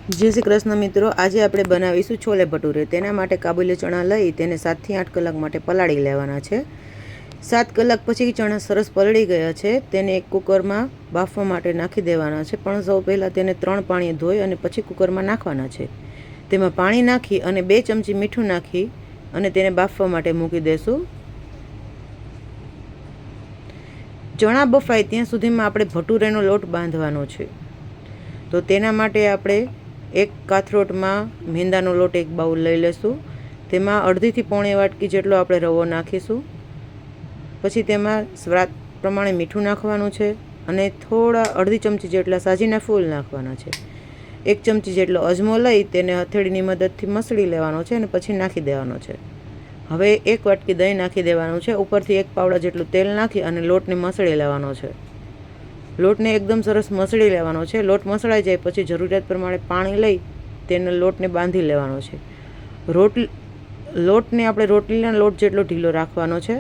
જય શ્રી કૃષ્ણ મિત્રો, આજે આપણે બનાવીશું છોલે ભટુરે। તેના માટે કાબુલી ચણા લઈ તેને 7 થી 8 કલાક માટે પલાળી લેવાના છે। 7 કલાક પછી ચણા સરસ પલળી ગયા છે, તેને એક કુકરમાં બાફવા માટે નાખી દેવાના છે। પણ સૌ પહેલાં તેને 3 પાણીએ ધોઈ અને પછી કુકરમાં નાખવાના છે। તેમાં પાણી નાખી અને 2 ચમચી મીઠું નાખી અને તેને બાફવા માટે મૂકી દેશું। ચણા બફાય ત્યાં સુધીમાં આપણે ભટુરેનો લોટ બાંધવાનો છે। તો તેના માટે આપણે એક કાથરોટમાં મેંદાનો લોટ 1 બાઉલ લઈ લેશું। તેમાં અડધીથી પોણી વાટકી જેટલો આપણે રવો નાખીશું। પછી તેમાં સ્વાદ પ્રમાણે મીઠું નાખવાનું છે અને થોડા અડધી ચમચી જેટલા સાજીના ફૂલ નાખવાના છે। 1 ચમચી જેટલો અજમો લઈ તેને હથેળીની મદદથી મસળી લેવાનો છે અને પછી નાખી દેવાનો છે। હવે 1 વાટકી દહીં નાખી દેવાનું છે। ઉપરથી 1 પાવડા જેટલું તેલ નાખી અને લોટને મસળી લેવાનો છે। લોટને એકદમ સરસ મસળી લેવાનો છે। લોટ મસળાઈ જાય પછી જરૂરિયાત પ્રમાણે પાણી લઈ તેને લોટને બાંધી લેવાનો છે। લોટને આપણે રોટલીના લોટ જેટલો ઢીલો રાખવાનો છે।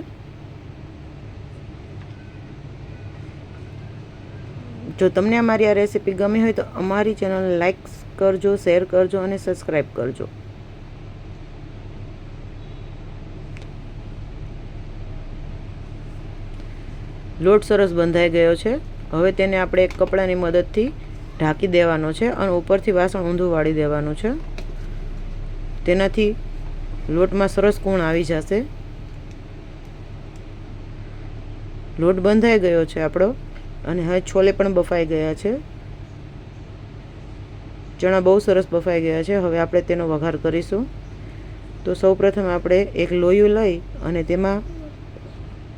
જો તમને અમારી આ રેસીપી ગમી હોય તો અમારી ચેનલને લાઈક કરજો, શેર કરજો અને સબસ્ક્રાઈબ કરજો। લોટ સરસ બંધાઈ ગયો છે। હવે તેને આપણે એક કપડાની મદદથી ઢાંકી દેવાનો છે અને ઉપરથી વાસણ ઊંધું વાળી દેવાનું છે। તેનાથી લોટમાં સરસ કૂણ આવી જશે। લોટ બંધાઈ ગયો છે આપણો અને હવે છોલે પણ બફાઈ ગયા છે। ચણા બહુ સરસ બફાઈ ગયા છે। હવે આપણે તેનો વઘાર કરીશું। તો સૌપ્રથમ આપણે એક લોયું લઈ અને તેમાં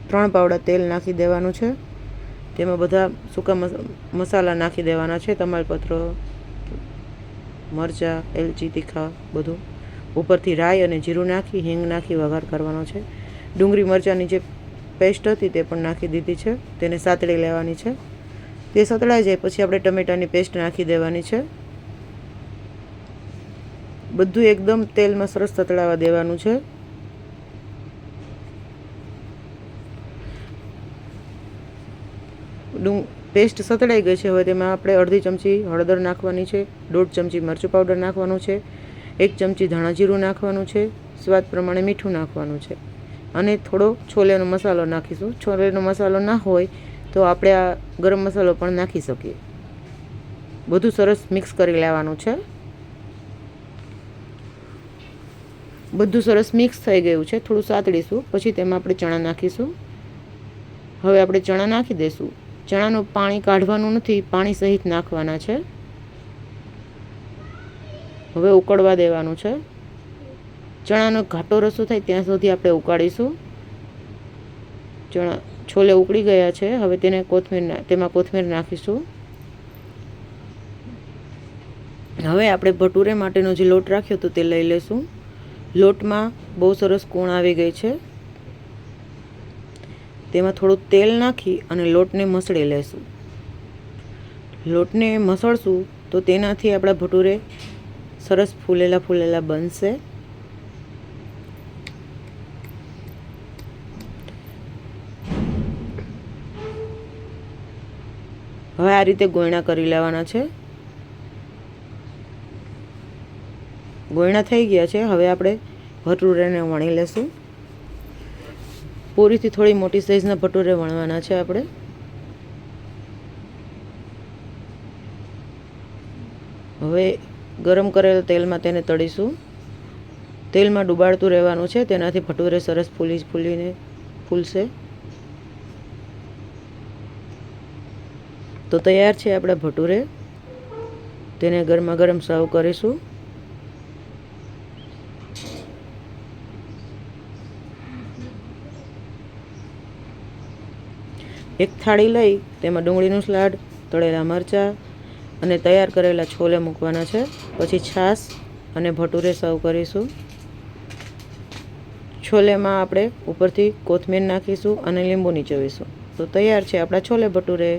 3 પાવડા તેલ નાખી દેવાનું છે। તેમાં બધા સૂકા મસાલા નાખી દેવાના છે, તમાલપત્ર, મરચાં, એલચી, તીખા બધું। ઉપરથી રાઈ અને જીરું નાખી હિંગ નાખી વઘાર કરવાનો છે। ડુંગળી મરચાંની જે પેસ્ટ હતી તે પણ નાખી દીધી છે, તેને સાતળી લેવાની છે। તે સતળાઈ જાય પછી આપણે ટમેટાની પેસ્ટ નાખી દેવાની છે। બધું એકદમ તેલમાં સરસ સતળાવા દેવાનું છે। પેસ્ટ સતળાઈ ગઈ છે। હવે તેમાં આપણે અડધી ચમચી હળદર નાખવાની છે, 1.5 ચમચી મરચું પાવડર નાખવાનું છે, 1 ચમચી ધાણા જીરું નાખવાનું છે, સ્વાદ પ્રમાણે મીઠું નાખવાનું છે અને થોડો છોલેનો મસાલો નાખીશું। છોલેનો મસાલો ના હોય તો આપણે આ ગરમ મસાલો પણ નાખી શકીએ। બધું સરસ મિક્સ કરી લેવાનું છે। બધું સરસ મિક્સ થઈ ગયું છે, થોડું સાતળીશું પછી તેમાં આપણે ચણા નાખીશું। હવે આપણે ચણા નાખી દઈશું। ચણાનું પાણી કાઢવાનું નથી, પાણી સહિત નાખવાના છે। હવે ઉકળવા દેવાનું છે। ચણાનો ઘાટો રસો થાય ત્યાં સુધી આપણે ઉકાળીશું। છોલે ઉકળી ગયા છે। હવે તેમાં કોથમીર નાખીશું। હવે આપણે ભટુરે માટેનો જે લોટ રાખ્યો હતો તે લઈ લેશું। લોટમાં બહુ સરસ કૂણ આવી ગઈ છે। તેમાં થોડું તેલ નાખી અને લોટને મસળી લેશું। લોટને મસળશું તો તેનાથી આપણા ભટુરે સરસ ફૂલેલા બનશે। હવે આ રીતે ગોયણા કરી લેવાના છે। ગોયણા થઈ ગયા છે। હવે આપણે ભટુરેને વણી લેશું। પૂરીથી થોડી મોટી સાઈઝના ભટુરે વણવાના છે આપણે। હવે ગરમ કરેલા તેલમાં તેને તળીશું। તેલમાં ડુબાડતું રહેવાનું છે, તેનાથી ભટુરે સરસ ફૂલીને ફૂલશે। તો તૈયાર છે આપણા ભટુરે। તેને ગરમા ગરમ સર્વ કરીશું। એક થાળી લઈ તેમાં ડુંગળીનું સલાડ, તળેલા મરચાં અને તૈયાર કરેલા છોલે મૂકવાના છે। પછી છાશ અને ભટુરે સર્વ કરીશું। છોલેમાં આપણે ઉપરથી કોથમીર નાખીશું અને લીંબુ નીચોવીશું। તો તૈયાર છે આપણા છોલે ભટુરે।